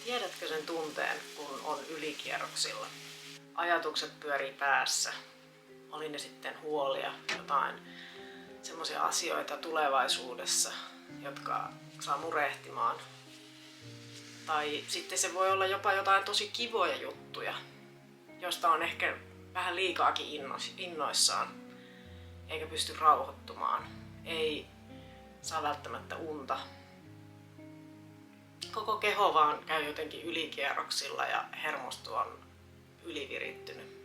Tiedätkö sen tunteen, kun on ylikierroksilla? Ajatukset pyörii päässä. Oli ne sitten huolia, jotain semmoisia asioita tulevaisuudessa, jotka saa murehtimaan. Tai sitten se voi olla jopa jotain tosi kivoja juttuja, josta on ehkä vähän liikaakin innoissaan, eikä pysty rauhoittumaan. Ei saa välttämättä unta. Koko keho vaan käy jotenkin ylikierroksilla ja hermosto on ylivirittynyt.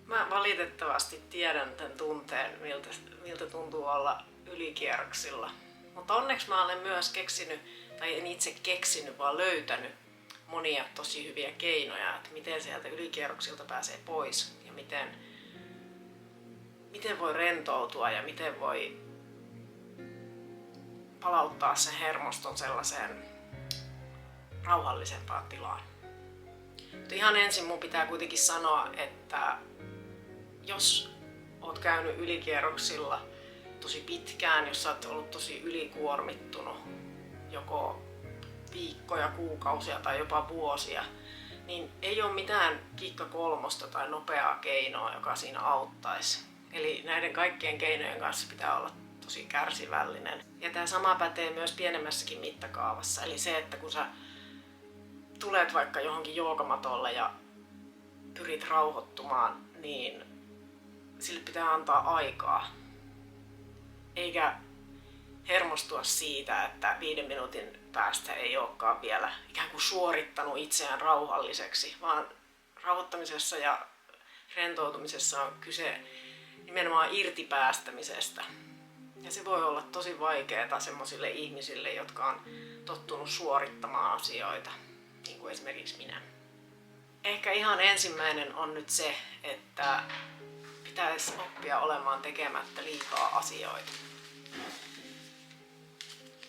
Mä valitettavasti tiedän tämän tunteen, miltä tuntuu olla ylikierroksilla. Mutta onneksi mä olen myös keksinyt, tai en itse keksinyt, vaan löytänyt monia tosi hyviä keinoja, että miten sieltä ylikierroksilta pääsee pois ja miten voi rentoutua ja miten voi palauttaa sen hermoston sellaiseen rauhallisempaan tilaan. Mutta ihan ensin mun pitää kuitenkin sanoa, että jos oot käynyt ylikierroksilla tosi pitkään, jos sä oot ollut tosi ylikuormittunut joko viikkoja, kuukausia tai jopa vuosia, niin ei ole mitään kikka kolmosta tai nopeaa keinoa, joka siinä auttaisi. Eli näiden kaikkien keinojen kanssa pitää olla tosi kärsivällinen. Ja tämä sama pätee myös pienemmässäkin mittakaavassa. Eli se, että kun sä tulet vaikka johonkin joogamatolle ja pyrit rauhoittumaan, niin sille pitää antaa aikaa. Eikä hermostua siitä, että 5 minuutin päästä ei olekaan vielä ikään kuin suorittanut itseään rauhalliseksi, vaan rauhoittamisessa ja rentoutumisessa on kyse nimenomaan irtipäästämisestä. Ja se voi olla tosi vaikeaa semmoisille ihmisille, jotka on tottunut suorittamaan asioita, niin kuin esimerkiksi minä. Ehkä ihan ensimmäinen on nyt se, että pitäisi oppia olemaan tekemättä liikaa asioita.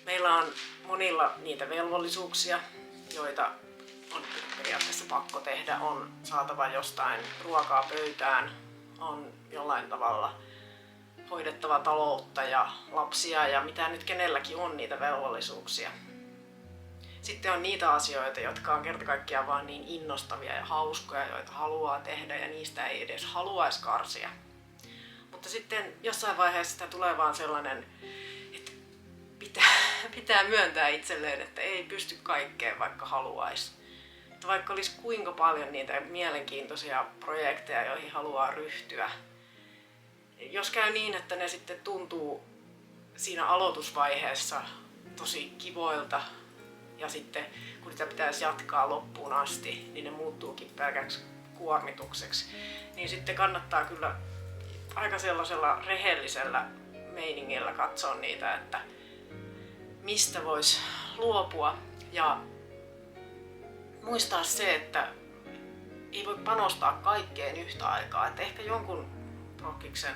Meillä on monilla niitä velvollisuuksia, joita on periaatteessa pakko tehdä. On saatava jostain ruokaa pöytään, on jollain tavalla hoidettava taloutta ja lapsia ja mitä nyt kenelläkin on niitä velvollisuuksia. Sitten on niitä asioita, jotka on kerta kaikkiaan vaan niin innostavia ja hauskoja, joita haluaa tehdä ja niistä ei edes haluaisi karsia. Mutta sitten jossain vaiheessa sitä tulee vaan sellainen, että pitää myöntää itselleen, että ei pysty kaikkeen vaikka haluaisi. Että vaikka olisi kuinka paljon niitä mielenkiintoisia projekteja, joihin haluaa ryhtyä. Jos käy niin, että ne sitten tuntuu siinä aloitusvaiheessa tosi kivoilta ja sitten kun niitä pitäisi jatkaa loppuun asti, niin ne muuttuukin pelkäksi kuormitukseksi. Niin sitten kannattaa kyllä aika sellaisella rehellisellä meiningillä katsoa niitä, että mistä voisi luopua ja muistaa se, että ei voi panostaa kaikkeen yhtä aikaa, että ehkä jonkun prokkiksen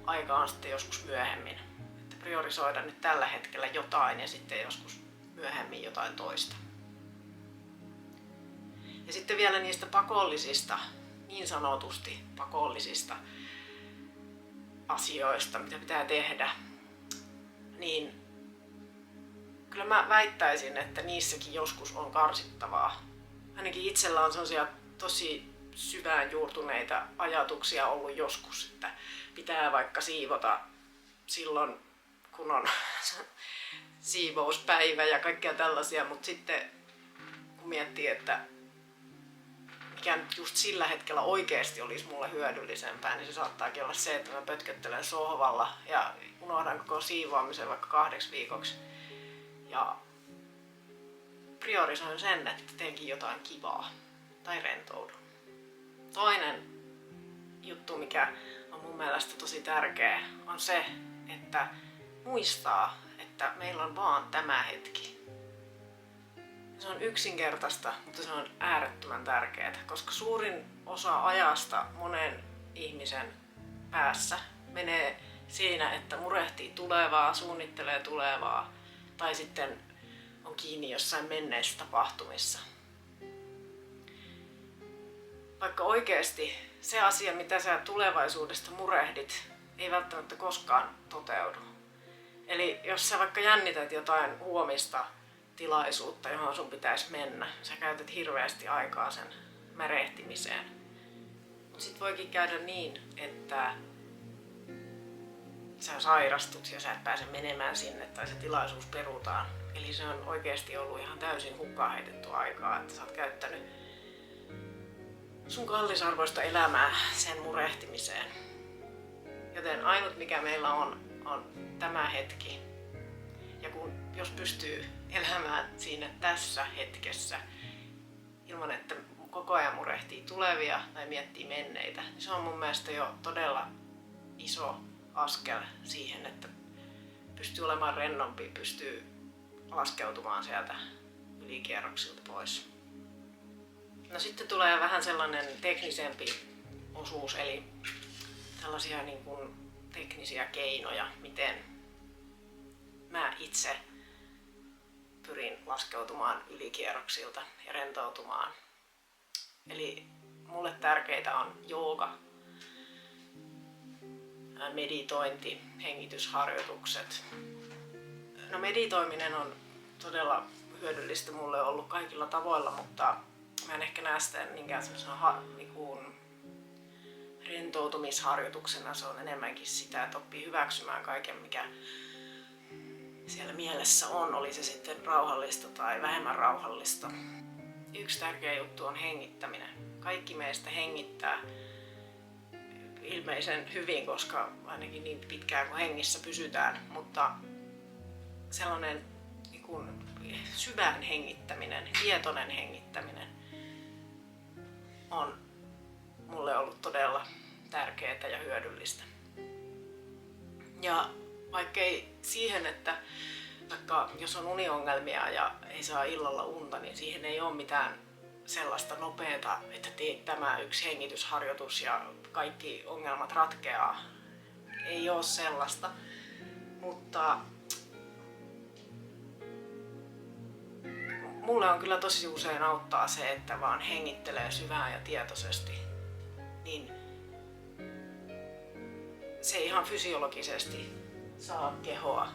aika on sitten joskus myöhemmin, että priorisoida nyt tällä hetkellä jotain ja sitten joskus myöhemmin jotain toista. Ja sitten vielä niistä pakollisista, niin sanotusti pakollisista asioista, mitä pitää tehdä, niin kyllä mä väittäisin, että niissäkin joskus on karsittavaa. Ainakin itsellä on sellaisia tosi syvään juurtuneita ajatuksia ollut joskus, että pitää vaikka siivota silloin, kun on siivouspäivä ja kaikkea tällaisia, mutta sitten kun miettii, että mikä nyt just sillä hetkellä oikeasti olisi mulle hyödyllisempää, niin se saattaakin olla se, että mä pötköttelen sohvalla ja unohdan koko siivoamisen vaikka 2 viikoksi. Ja priorisoin sen, että teenkin jotain kivaa tai rentoudun. Toinen juttu, mikä on mun mielestä tosi tärkeä, on se, että muistaa, että meillä on vaan tämä hetki. Se on yksinkertaista, mutta se on äärettömän tärkeää, koska suurin osa ajasta monen ihmisen päässä menee siinä, että murehtii tulevaa, suunnittelee tulevaa tai sitten on kiinni jossain menneissä tapahtumissa. Vaikka oikeasti se asia, mitä sä tulevaisuudesta murehdit, ei välttämättä koskaan toteudu. Eli jos sä vaikka jännität jotain huomista tilaisuutta, johon sun pitäisi mennä. Sä käytät hirveästi aikaa sen märehtimiseen. Mut sit voikin käydä niin, että sä sairastut ja sä et pääse menemään sinne tai se tilaisuus perutaan. Eli se on oikeasti ollut ihan täysin hukkaan heitetty aikaa, että sä oot käyttänyt sun kallisarvoista elämää sen murehtimiseen. Joten ainut mikä meillä on tämä hetki. Ja jos pystyy elämään siinä tässä hetkessä ilman, että koko ajan murehtii tulevia tai miettii menneitä, niin se on mun mielestä jo todella iso askel siihen, että pystyy olemaan rennompi, pystyy laskeutumaan sieltä ylikierroksilta pois. No sitten tulee vähän sellainen teknisempi osuus, eli tällaisia niin kuin teknisiä keinoja, miten mä itse pyrin laskeutumaan ylikierroksilta ja rentoutumaan. Eli mulle tärkeitä on jooga, meditointi, hengitysharjoitukset. No meditoiminen on todella hyödyllistä mulle ollut kaikilla tavoilla, mutta mä en ehkä näe sitä niinkään semmoisena rentoutumisharjoituksena. Se on enemmänkin sitä, että oppii hyväksymään kaiken, mikä siellä mielessä on, oli se sitten rauhallista tai vähemmän rauhallista. Yksi tärkeä juttu on hengittäminen. Kaikki meistä hengittää ilmeisen hyvin, koska ainakin niin pitkään kuin hengissä pysytään, mutta sellainen niin kuin syvän hengittäminen, tietoinen hengittäminen on mulle ollut todella tärkeää ja hyödyllistä. Ja vaikkei siihen, että vaikka jos on uniongelmia ja ei saa illalla unta, niin siihen ei ole mitään sellaista nopeata, että teet tämä yksi hengitysharjoitus ja kaikki ongelmat ratkeaa. Ei ole sellaista, mutta mulle on kyllä tosi usein auttaa se, että vaan hengittelee syvään ja tietoisesti, niin se ihan fysiologisesti saa kehoa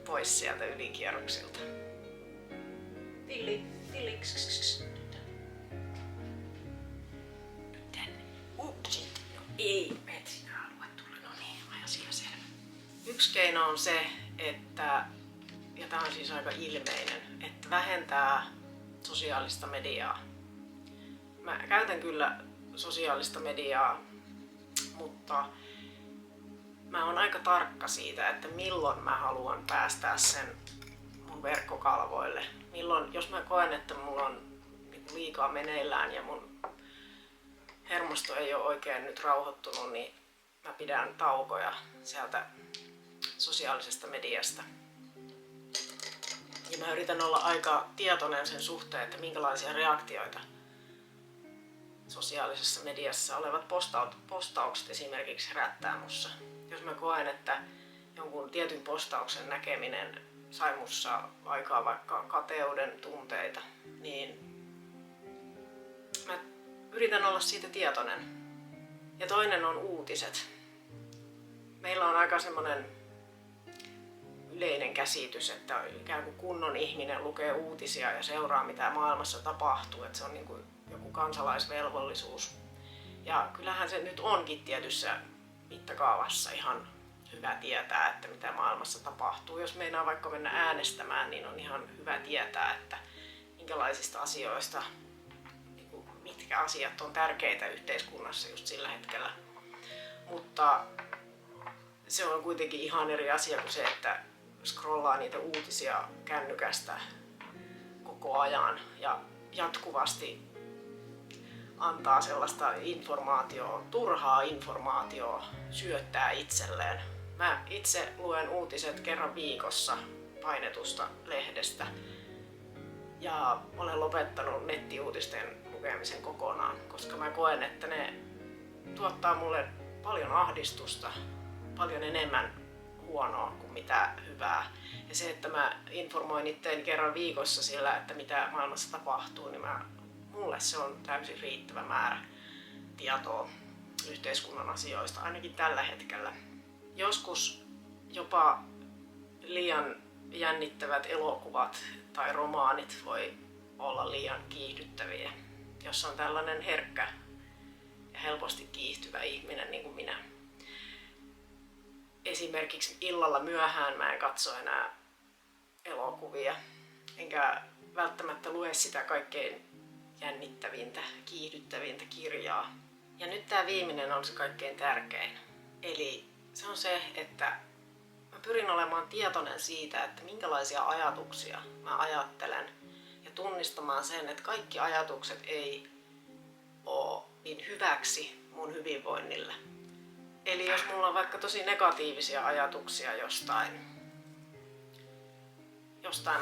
pois sieltä ylikierroksilta. Tilli. Tänne. Upsit. No ei, et sinä halua tulla. No niin, asia selvä. Yksi keino on se, että, ja tämä on siis aika ilmeinen, että vähentää sosiaalista mediaa. Mä käytän kyllä sosiaalista mediaa, mutta mä oon aika tarkka siitä, että milloin mä haluan päästää sen mun verkkokalvoille. Milloin, jos mä koen, että mulla on liikaa meneillään ja mun hermosto ei ole oikein nyt rauhoittunut, niin mä pidän taukoja sieltä sosiaalisesta mediasta. Ja mä yritän olla aika tietoinen sen suhteen, että minkälaisia reaktioita sosiaalisessa mediassa olevat postaukset esimerkiksi herättää mussa. Jos mä koen, että jonkun tietyn postauksen näkeminen sai mussa aikaa vaikka kateuden tunteita, niin mä yritän olla siitä tietoinen. Ja toinen on uutiset. Meillä on aika semmoinen yleinen käsitys, että ikään kuin kunnon ihminen lukee uutisia ja seuraa mitä maailmassa tapahtuu, että se on niin kuin joku kansalaisvelvollisuus. Ja kyllähän se nyt onkin tietyssä mittakaavassa ihan hyvä tietää, että mitä maailmassa tapahtuu. Jos meinaa vaikka mennä äänestämään, niin on ihan hyvä tietää, että minkälaisista asioista, mitkä asiat on tärkeitä yhteiskunnassa just sillä hetkellä. Mutta se on kuitenkin ihan eri asia kuin se, että scrollaa niitä uutisia kännykästä koko ajan ja jatkuvasti antaa sellaista informaatiota, turhaa informaatiota, syöttää itselleen. Mä itse luen uutiset kerran viikossa painetusta lehdestä ja olen lopettanut nettiuutisten lukemisen kokonaan, koska mä koen, että ne tuottaa mulle paljon ahdistusta, paljon enemmän huonoa kuin mitä hyvää. Ja se, että mä informoin itseäni kerran viikossa sillä, että mitä maailmassa tapahtuu, niin mulle se on täysin riittävä määrä tietoa yhteiskunnan asioista, ainakin tällä hetkellä. Joskus jopa liian jännittävät elokuvat tai romaanit voi olla liian kiihdyttäviä, jos on tällainen herkkä ja helposti kiihtyvä ihminen niin kuin minä. Esimerkiksi illalla myöhään mä en katso enää elokuvia, enkä välttämättä lue sitä kaikkein jännittävintä, kiihdyttävintä kirjaa. Ja nyt tää viimeinen on se kaikkein tärkein. Eli se on se, että mä pyrin olemaan tietoinen siitä, että minkälaisia ajatuksia mä ajattelen ja tunnistamaan sen, että kaikki ajatukset ei ole niin hyväksi mun hyvinvoinnille. Eli jos mulla on vaikka tosi negatiivisia ajatuksia jostain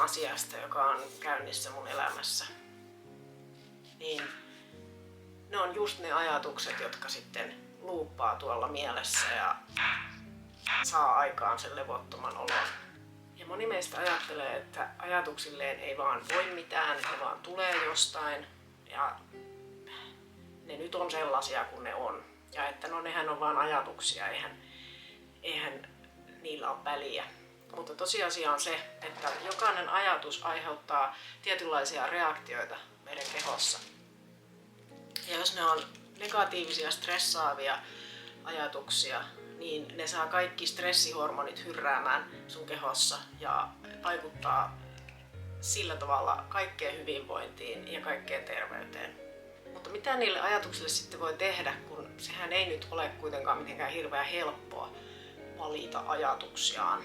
asiasta, joka on käynnissä mun elämässä, niin ne on just ne ajatukset, jotka sitten luuppaa tuolla mielessä ja saa aikaan sen levottoman olon. Ja moni meistä ajattelee, että ajatuksilleen ei vaan voi mitään, ne vaan tulee jostain ja ne nyt on sellaisia kuin ne on. Ja että no nehän on vaan ajatuksia, eihän niillä ole väliä. Mutta tosiasia on se, että jokainen ajatus aiheuttaa tietynlaisia reaktioita meidän kehossa. Ja jos ne on negatiivisia, stressaavia ajatuksia, niin ne saa kaikki stressihormonit hyrräämään sun kehossa ja vaikuttaa sillä tavalla kaikkeen hyvinvointiin ja kaikkeen terveyteen. Mutta mitä niille ajatuksille sitten voi tehdä, kun sehän ei nyt ole kuitenkaan mitenkään hirveän helppoa valita ajatuksiaan.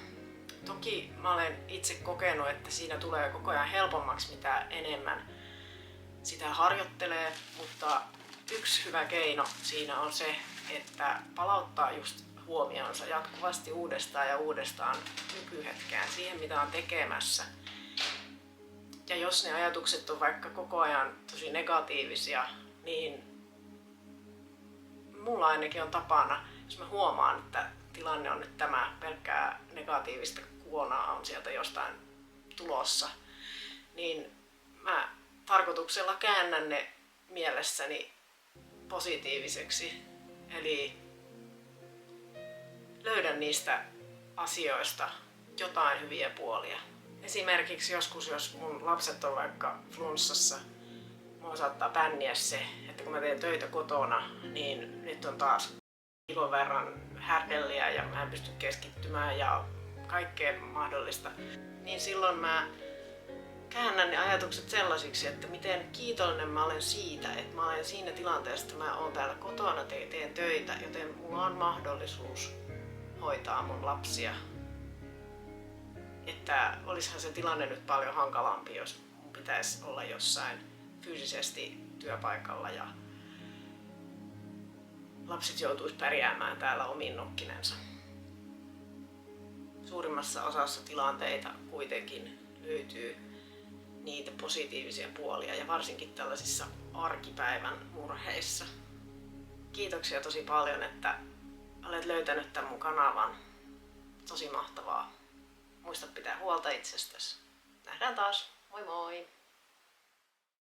Toki mä olen itse kokenut, että siinä tulee koko ajan helpommaksi, mitä enemmän sitä harjoittelee, mutta yksi hyvä keino siinä on se, että palauttaa just huomionsa jatkuvasti uudestaan ja uudestaan nykyhetkään siihen, mitä on tekemässä. Ja jos ne ajatukset on vaikka koko ajan tosi negatiivisia, niin mulla ainakin on tapana, jos mä huomaan, että tilanne on nyt tämä, pelkkää negatiivista kuonaa on sieltä jostain tulossa, niin mä tarkoituksella käännän ne mielessäni positiiviseksi. Eli löydän niistä asioista jotain hyviä puolia. Esimerkiksi joskus, jos mun lapset on vaikka flunssassa, mua saattaa pänniä se, että kun mä teen töitä kotona, niin nyt on taas kilon verran härdelliä ja mä en pysty keskittymään ja kaikkea mahdollista. Niin silloin mä käännän ne ajatukset sellaisiksi, että miten kiitollinen mä olen siitä, että mä olen siinä tilanteessa, että mä oon täällä kotona, teen töitä, joten mulla on mahdollisuus hoitaa mun lapsia. Että olisihan se tilanne nyt paljon hankalampi, jos mun pitäisi olla jossain fyysisesti työpaikalla ja lapset joutuisi pärjäämään täällä omin nokkinensa. Suurimmassa osassa tilanteita kuitenkin löytyy niitä positiivisia puolia ja varsinkin tällaisissa arkipäivän murheissa. Kiitoksia tosi paljon, että olet löytänyt tämän mun kanavan. Tosi mahtavaa. Muista pitää huolta itsestäsi. Nähdään taas. Moi moi!